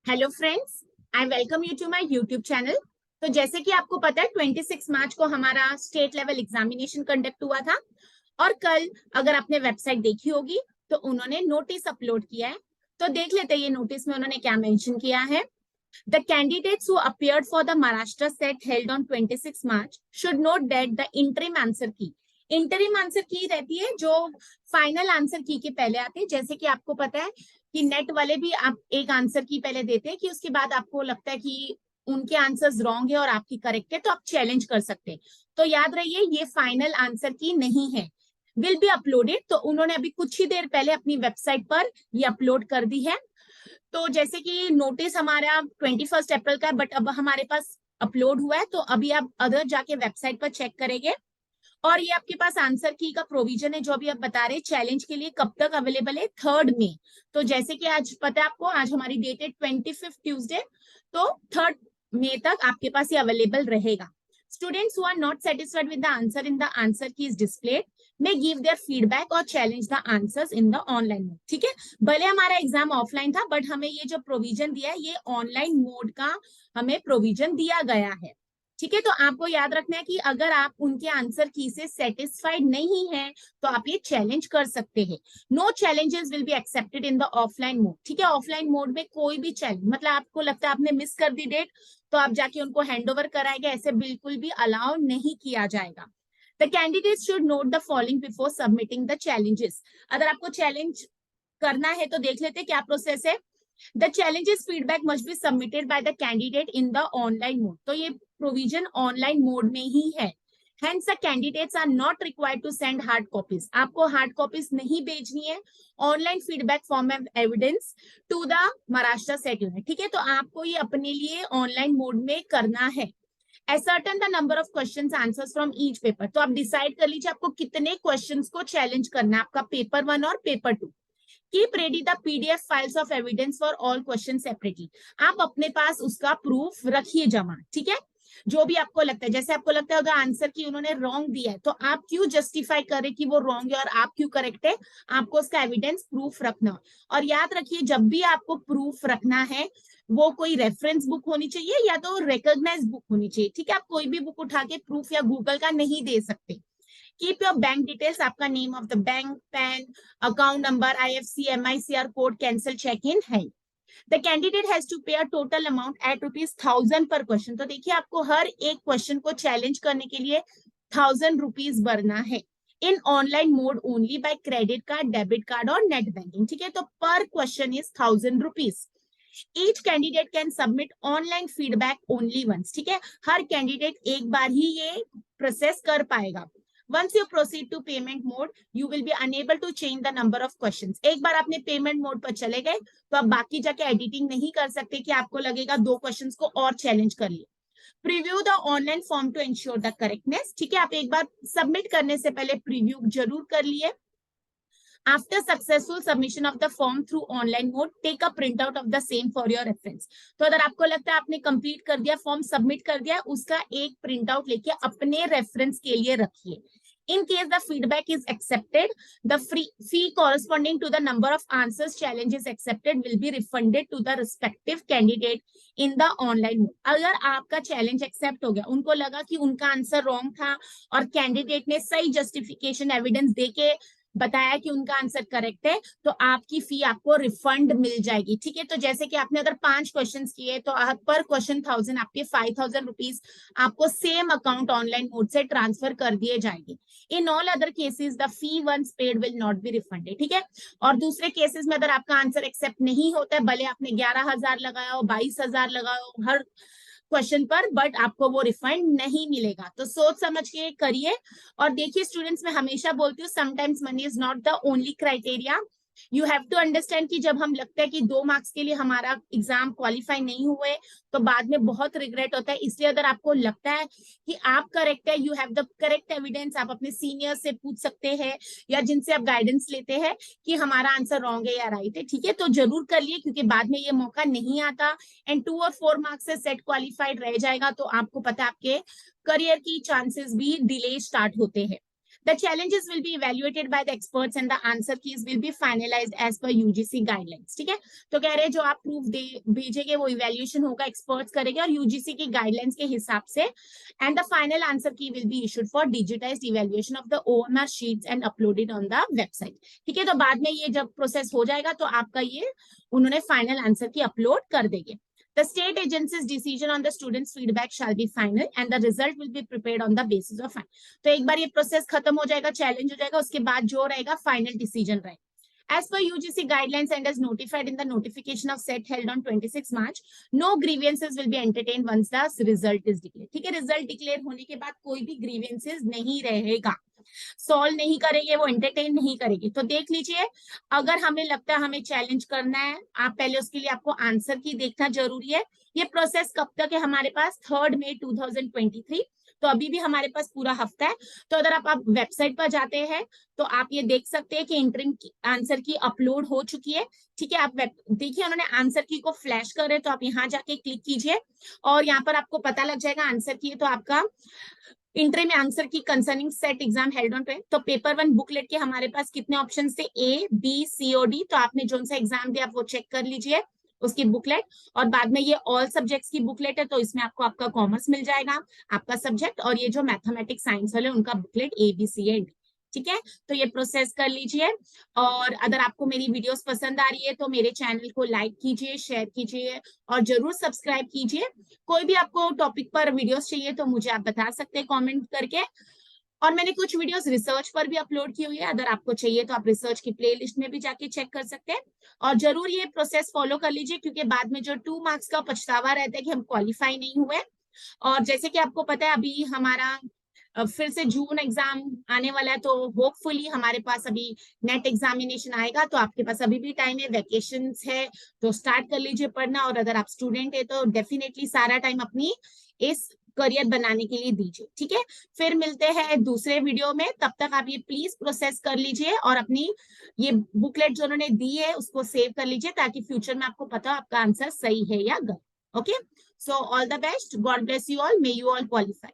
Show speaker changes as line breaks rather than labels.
Hello friends, I welcome you to my YouTube channel. तो जैसे कि आपको पता है 26 मार्च को हमारा स्टेट लेवल एग्जामिनेशन कंडक्ट हुआ था और कल अगर आपने वेबसाइट देखी होगी तो उन्होंने नोटिस अपलोड किया है। तो देख लेते हैं ये नोटिस में उन्होंने क्या मेंशन किया है। The candidates who appeared for the Maharashtra set held on 26 March should note that the interim answer key interim answer की रहती है जो फाइनल आंसर की के पहले आते हैं। जैसे कि आपको पता है कि नेट वाले भी आप एक आंसर की पहले देते हैं कि उसके बाद आपको लगता है कि उनके आंसर्स रॉन्ग है और आपकी करेक्ट है तो आप चैलेंज कर सकते हैं। तो याद रहिए ये फाइनल आंसर की नहीं है, विल बी अपलोडेड। तो उन्होंने अभी कुछ ही देर पहले अपनी वेबसाइट पर ये अपलोड कर दी है। तो जैसे कि नोटिस हमारा 21 अप्रैल का है बट अब हमारे पास अपलोड हुआ है तो अभी आप अदर जाके वेबसाइट पर चेक करेंगे। और ये आपके पास आंसर की का प्रोविजन है जो अभी आप बता रहे हैं चैलेंज के लिए कब तक अवेलेबल है, 3 मई। तो जैसे कि आज पता है आपको, आज हमारी डेट है 25 ट्यूजडे, तो 3 मई तक आपके पास ये अवेलेबल रहेगा। Students who are not satisfied with the answer in the answer key is displayed may give their feedback or challenge the answers in the online mode। ठीक है, भले हमारा एग्जाम ऑफलाइन था बट हमें ये जो प्रोविजन दिया है ये ऑनलाइन मोड का हमें प्रोविजन दिया गया है। ठीक है, तो आपको याद रखना है कि अगर आप उनके आंसर की से सेटिस्फाइड नहीं है तो आप ये चैलेंज कर सकते हैं। No challenges will be accepted in the offline mode. ठीक है, ऑफलाइन मोड में कोई भी चैलेंज, मतलब आपको लगता है आपने मिस कर दी डेट तो आप जाके उनको हैंड ओवर कराएंगे, ऐसे बिल्कुल भी अलाउ नहीं किया जाएगा। The candidate should note the following before submitting the challenges. अगर आपको चैलेंज करना है तो देख लेते क्या प्रोसेस है। The challenges feedback must be submitted by the candidate in the online mode। तो ये प्रोविजन ऑनलाइन मोड में ही है। Hence the candidates are not required to send hard copies। आपको हार्ड कॉपीज नहीं भेजनी है। Online feedback form of evidence to the Maharashtra SET unit. ठीक है, तो आपको ये अपने लिए ऑनलाइन मोड में करना है। ascertain the number of questions answers from each paper। तो आप डिसाइड कर लीजिए आपको कितने क्वेश्चंस को चैलेंज करना है, आपका पेपर 1 और paper 2। Keep ready the PDF files of evidence for all question separately. आप अपने पास उसका प्रूफ रखिए जमा। ठीक है, जो भी आपको लगता है, जैसे आपको लगता है अगर आंसर की उन्होंने रॉन्ग दिया है तो आप क्यों जस्टिफाई करें कि वो रॉन्ग है और आप क्यों करेक्ट है, आपको उसका एविडेंस प्रूफ रखना। और याद रखिए जब भी आपको प्रूफ रखना है वो कोई रेफरेंस बुक होनी चाहिए या तो रिकॉग्नाइज बुक होनी चाहिए। ठीक है, आप कोई भी बुक उठा के प्रूफ या गूगल का नहीं दे सकते। कीप योर बैंक डिटेल्स, आपका name of the bank, PAN, account number, IFC, MICR code, cancel cheque इन है। द कैंडिडेट हैज टू पे अ टोटल अमाउंट एट ₹1000 पर क्वेश्चन। तो देखिए आपको हर एक क्वेश्चन को चैलेंज करने के लिए ₹1000 भरना है। In online mode only by credit card, debit card और नेट बैंकिंग। ठीक है, तो पर question is ₹1000। Each candidate can submit online feedback only once. ठीक है, हर कैंडिडेट एक बार ही ये प्रोसेस कर पाएगा। Once you proceed to payment mode, you will be unable to change the number of questions। एक बार आपने पेमेंट मोड पर चले गए तो आप बाकी जाके एडिटिंग नहीं कर सकते कि आपको लगेगा 2 क्वेश्चंस को और चैलेंज कर लिए। Preview the online form to ensure the correctness. ठीक है, आप एक बार सबमिट करने से पहले प्रीव्यू जरूर कर लिए। After successful submission of the form through online mode, take a printout of the same for your reference। तो अगर आपको लगता है आपने कंप्लीट कर दिया, फॉर्म सबमिट कर दिया, उसका एक प्रिंट आउट लेके अपने रेफरेंस के लिए रखिए। In case the feedback is accepted, the fee corresponding to the number of answers challenges accepted will be refunded to the respective candidate in the online mode। अगर आपका चैलेंज एक्सेप्ट हो गया, उनको लगा कि उनका आंसर रॉन्ग था और कैंडिडेट ने सही जस्टिफिकेशन एविडेंस देके बताया कि उनका आंसर करेक्ट है, तो आपकी फी आपको रिफंड मिल जाएगी। ठीक है, तो जैसे कि आपने अगर 5 क्वेश्चन किए तो पर क्वेश्चन 1000, आपके 5000 रुपीज आपको सेम अकाउंट ऑनलाइन मोड से ट्रांसफर कर दिए जाएंगे। In all other cases the fee once paid will not be refunded. ठीक है, और दूसरे केसेस में अगर आपका आंसर एक्सेप्ट नहीं होता है, भले आपने 11,000 लगाया हो, 22,000 लगाया हो हर क्वेश्चन पर, बट आपको वो रिफंड नहीं मिलेगा। तो सोच समझ के करिए। और देखिए स्टूडेंट्स, मैं हमेशा बोलती हूँ sometimes money is not the only criteria. You have to understand कि जब हम लगता है कि 2 मार्क्स के लिए हमारा एग्जाम क्वालिफाई नहीं हुए तो बाद में बहुत रिग्रेट होता है। इसलिए अगर आपको लगता है कि आप करेक्ट है, you have the correct evidence, आप अपने सीनियर से पूछ सकते हैं या जिनसे आप गाइडेंस लेते हैं कि हमारा आंसर रॉन्ग है या राइट है। ठीक है, तो जरूर कर लिए क्योंकि बाद में ये मौका नहीं आता एंड 2 और 4 मार्क्स से सेट क्वालिफाइड रह जाएगा तो आपको पता है आपके करियर की चांसेस भी डिले स्टार्ट होते हैं। The challenges will be evaluated by the experts and the answer keys will be finalized as per UGC guidelines. ठीक है, तो कह रहे हैं जो आप प्रूफ दे भेजेंगे वो इवेल्युएशन होगा, एक्सपर्ट्स करेंगे और यूजीसी की गाइडलाइंस के हिसाब से, एंड द फाइनल आंसर की will be issued for digitised evaluation of the OMR sheets and uploaded on the website. ठीक है, तो बाद में ये जब प्रोसेस हो जाएगा तो आपका ये उन्होंने फाइनल आंसर की अपलोड कर देंगे। The state agency's decision on the students' feedback shall be final and the result will be prepared on the basis of final. तो एक बार ये प्रोसेस खत्म हो जाएगा, चैलेंज हो जाएगा, उसके बाद जो रहेगा फाइनल डिसीजन रहेगा। As per UGC guidelines and as notified in the notification of set held on 26 March, no grievances will be entertained once the result is declared. ठीक है, रिजल्ट डिक्लेयर होने के बाद कोई भी ग्रीवेंसेस नहीं रहेगा, सॉल्व नहीं करेंगे, वो एंटरटेन नहीं करेगी। तो देख लीजिए, अगर हमें लगता है हमें चैलेंज करना है, आप पहले उसके लिए आपको आंसर की देखना जरूरी है। ये प्रोसेस कब तक है हमारे पास? 3 मई 2023, तो अभी भी हमारे पास पूरा हफ्ता है। तो अगर आप वेबसाइट पर जाते हैं तो आप ये देख सकते हैं कि इंटरिम आंसर की अपलोड हो चुकी है। ठीक है, आप देखिए उन्होंने आंसर की को फ्लैश कर रहे, तो आप यहाँ जाके क्लिक कीजिए और यहाँ पर आपको पता लग जाएगा आंसर की। तो आपका इंटर में आंसर की concerning set exam held on 20। तो पेपर 1 बुकलेट के हमारे पास कितने ऑप्शन थे? A, B, C और D। तो आपने जो सा एग्जाम दिया आप वो चेक कर लीजिए उसकी बुकलेट, और बाद में ये ऑल सब्जेक्ट्स की बुकलेट है, तो इसमें आपको आपका कॉमर्स मिल जाएगा, आपका सब्जेक्ट, और ये जो मैथमेटिक्स साइंस वाले उनका booklet A, B, C and D। ठीक है, तो ये प्रोसेस कर लीजिए। और अगर आपको मेरी वीडियोस पसंद आ रही है तो मेरे चैनल को लाइक कीजिए, शेयर कीजिए और जरूर सब्सक्राइब कीजिए। कोई भी आपको टॉपिक पर वीडियोस चाहिए तो मुझे आप बता सकते हैं कमेंट करके। और मैंने कुछ वीडियोस रिसर्च पर भी अपलोड की हुई है, अगर आपको चाहिए तो आप रिसर्च की प्लेलिस्ट में भी जाके चेक कर सकते हैं। और जरूर ये प्रोसेस फॉलो कर लीजिए, क्योंकि बाद में जो 2 मार्क्स का पछतावा रहता है कि हम क्वालिफाई नहीं हुए। और जैसे कि आपको पता है अभी हमारा फिर से जून एग्जाम आने वाला है, तो होपफुली हमारे पास अभी नेट एग्जामिनेशन आएगा, तो आपके पास अभी भी टाइम है, वेकेशंस है, तो स्टार्ट कर लीजिए पढ़ना। और अगर आप स्टूडेंट है तो डेफिनेटली सारा टाइम अपनी इस करियर बनाने के लिए दीजिए। ठीक है, फिर मिलते हैं दूसरे वीडियो में, तब तक आप ये प्लीज प्रोसेस कर लीजिए और अपनी ये बुकलेट जो उन्होंने दी है उसको सेव कर लीजिए, ताकि फ्यूचर में आपको पता हो आपका आंसर सही है या गलत। Okay, so all the best, God bless you all, may you all qualify.